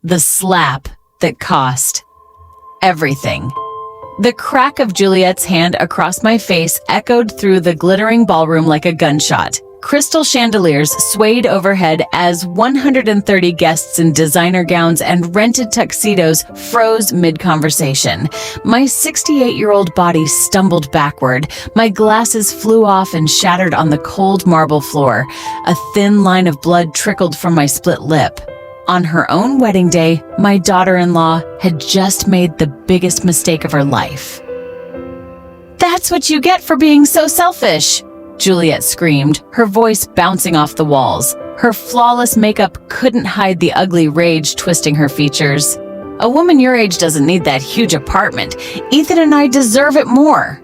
The slap that cost everything. The crack of Juliet's hand across my face echoed through the glittering ballroom like a gunshot. Crystal chandeliers swayed overhead as 130 guests in designer gowns and rented tuxedos froze mid-conversation. My 68-year-old body stumbled backward. My glasses flew off and shattered on the cold marble floor. A thin line of blood trickled from my split lip. On her own wedding day, my daughter-in-law had just made the biggest mistake of her life. "That's what you get for being so selfish!" Juliet screamed, her voice bouncing off the walls. Her flawless makeup couldn't hide the ugly rage twisting her features. "A woman your age doesn't need that huge apartment. Ethan and I deserve it more."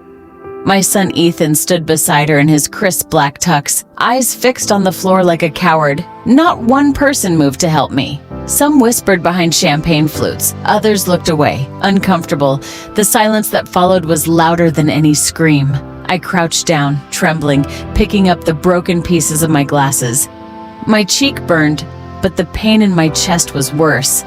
My son Ethan stood beside her in his crisp black tux, eyes fixed on the floor like a coward. Not one person moved to help me. Some whispered behind champagne flutes. Others looked away, uncomfortable. The silence that followed was louder than any scream. I crouched down, trembling, picking up the broken pieces of my glasses. My cheek burned, but the pain in my chest was worse.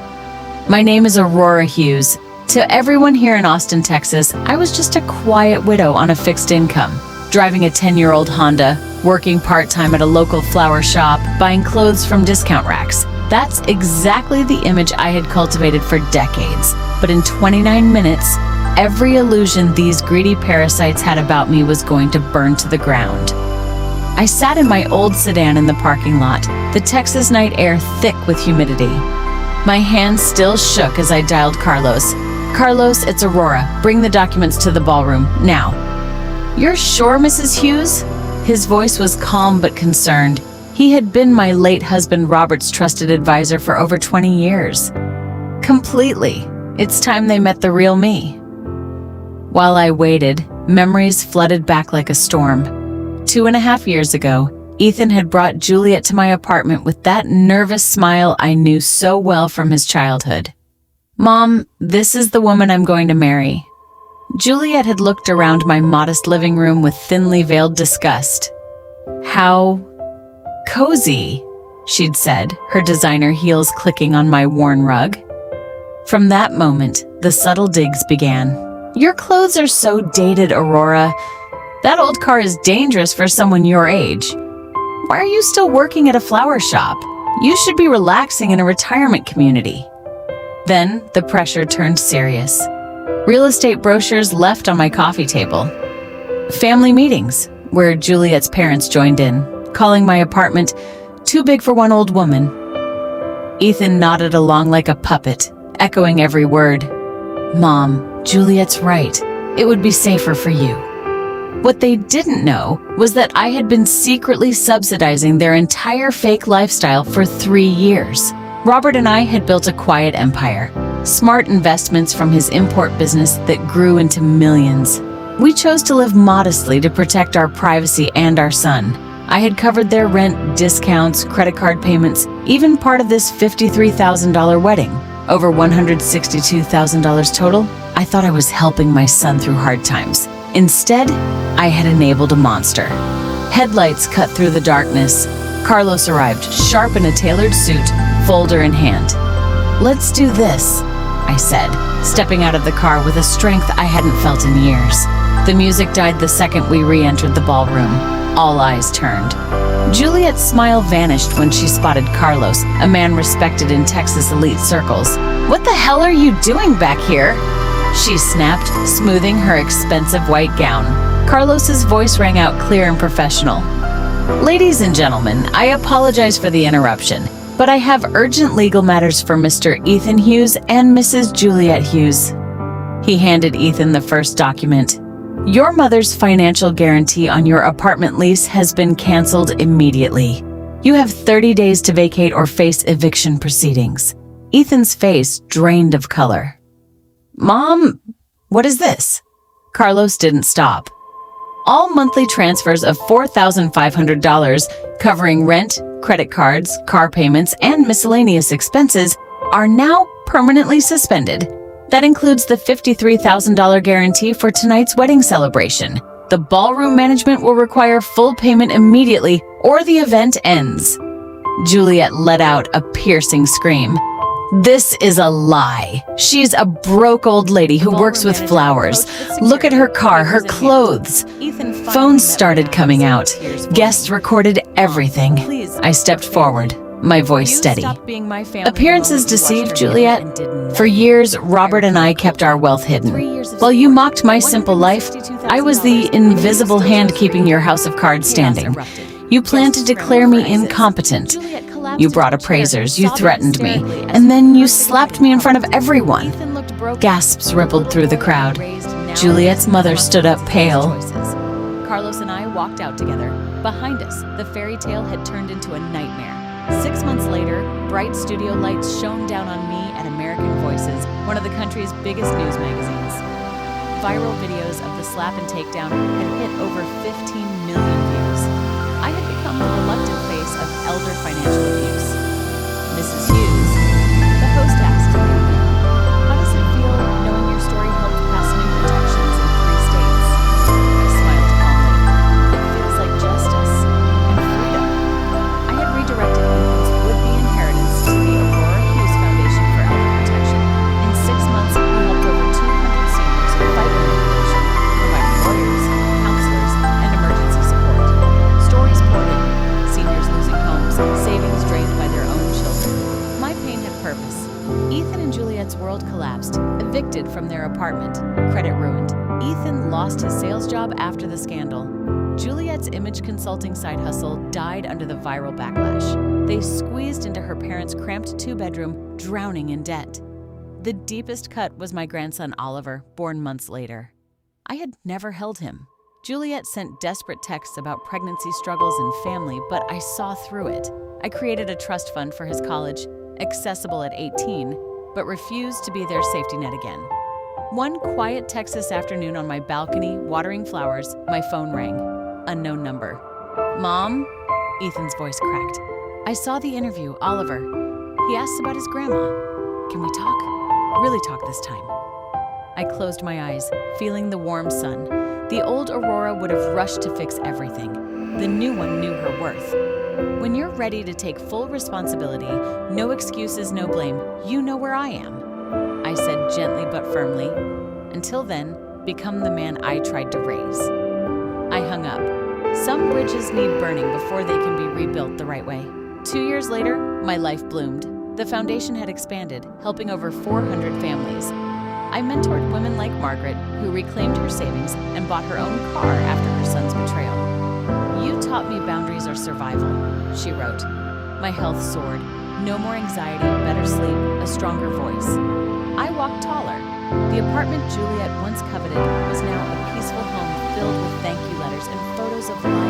"My name is Aurora Hughes. To everyone here in Austin, Texas, I was just a quiet widow on a fixed income, driving a 10-year-old Honda, working part-time at a local flower shop, buying clothes from discount racks. That's exactly the image I had cultivated for decades. But in 29 minutes, every illusion these greedy parasites had about me was going to burn to the ground. I sat in my old sedan in the parking lot, the Texas night air thick with humidity. My hands still shook as I dialed Carlos. "Carlos, it's Aurora. Bring the documents to the ballroom, now." "You're sure, Mrs. Hughes?" His voice was calm but concerned. He had been my late husband Robert's trusted advisor for over 20 years. "Completely. It's time they met the real me." While I waited, memories flooded back like a storm. 2.5 years ago, Ethan had brought Juliet to my apartment with that nervous smile I knew so well from his childhood. "Mom, this is the woman I'm going to marry." Juliet had looked around my modest living room with thinly veiled disgust. "How cozy," she'd said, her designer heels clicking on my worn rug. From that moment, the subtle digs began. "Your clothes are so dated, Aurora. That old car is dangerous for someone your age. Why are you still working at a flower shop? You should be relaxing in a retirement community." Then the pressure turned serious. Real estate brochures left on my coffee table. Family meetings, where Juliet's parents joined in, calling my apartment too big for one old woman. Ethan nodded along like a puppet, echoing every word. "Mom, Juliet's right. It would be safer for you." What they didn't know was that I had been secretly subsidizing their entire fake lifestyle for 3 years. Robert and I had built a quiet empire, smart investments from his import business that grew into millions. We chose to live modestly to protect our privacy and our son. I had covered their rent, discounts, credit card payments, even part of this $53,000 wedding. Over $162,000 total. I thought I was helping my son through hard times. Instead, I had enabled a monster. Headlights cut through the darkness. Carlos arrived, sharp in a tailored suit, folder in hand. "Let's do this," I said, stepping out of the car with a strength I hadn't felt in years. The music died the second we re-entered the ballroom. All eyes turned. Juliet's smile vanished when she spotted Carlos, a man respected in Texas elite circles. "What the hell are you doing back here?" she snapped, smoothing her expensive white gown. Carlos's voice rang out clear and professional. "Ladies and gentlemen, I apologize for the interruption, but I have urgent legal matters for Mr. Ethan Hughes and Mrs. Juliet Hughes." He handed Ethan the first document. "Your mother's financial guarantee on your apartment lease has been canceled immediately. You have 30 days to vacate or face eviction proceedings." Ethan's face drained of color. "Mom, what is this?" Carlos didn't stop. "All monthly transfers of $4,500, covering rent, credit cards, car payments, and miscellaneous expenses, are now permanently suspended. That includes the $53,000 guarantee for tonight's wedding celebration. The ballroom management will require full payment immediately or the event ends." Juliet let out a piercing scream. This is a lie. She's a broke old lady who works with flowers. Look at her car, her clothes. Phones started coming out. Guests recorded everything. I stepped forward, my voice steady. Appearances deceive, Juliet. For years, Robert and I kept our wealth hidden. While you mocked my simple life, I was the invisible hand keeping your house of cards standing. You planned to declare me incompetent. You brought appraisers, you threatened me, and then you slapped me in front of everyone. Gasps rippled through the crowd. Juliet's mother stood up pale. Carlos and I walked out together. Behind us, the fairy tale had turned into a nightmare. 6 months later, bright studio lights shone down on me at American Voices, one of the country's biggest news magazines. Viral videos of the slap and takedown had hit over 15 million views. I had become the reluctant face of elder financial abuse. Mrs. Hughes, the host asked, "How does it feel knowing your story helped pass new protections in 3 states?" I smiled calmly. It feels like justice and freedom. I had redirected Ethan's would-be inheritance to the Aurora Hughes Foundation for Elder Protection. In 6 months, we helped over 200 seniors fight humiliation, providing lawyers, counselors, and emergency support. Stories poured in, seniors losing homes, savings drained by their own children. My pain had purpose. Ethan and Juliet's world collapsed, evicted from their apartment, credit ruined. Ethan lost his sales job after the scandal. Juliet's image consulting side hustle died under the viral backlash. They squeezed into her parents' cramped 2-bedroom, drowning in debt. The deepest cut was my grandson Oliver, born months later. I had never held him. Juliet sent desperate texts about pregnancy struggles and family, but I saw through it. I created a trust fund for his college, accessible at 18, but refused to be their safety net again. One quiet Texas afternoon on my balcony, watering flowers, my phone rang. Unknown number. "Mom?" Ethan's voice cracked. "I saw the interview, Oliver. He asked about his grandma. Can we talk? Really talk this time." I closed my eyes, feeling the warm sun. The old Aurora would have rushed to fix everything. The new one knew her worth. When you're ready to take full responsibility, no excuses, no blame, you know where I am. I said gently but firmly. Until then, become the man I tried to raise. I hung up. Some bridges need burning before they can be rebuilt the right way. 2 years later, my life bloomed. The foundation had expanded, helping over 400 families. I mentored women like Margaret, who reclaimed her savings and bought her own car after her son's betrayal. "You taught me boundaries are survival," she wrote. My health soared. No more anxiety, better sleep, a stronger voice. I walked taller. The apartment Juliet once coveted was now a peaceful home filled with thank you letters and photos of lives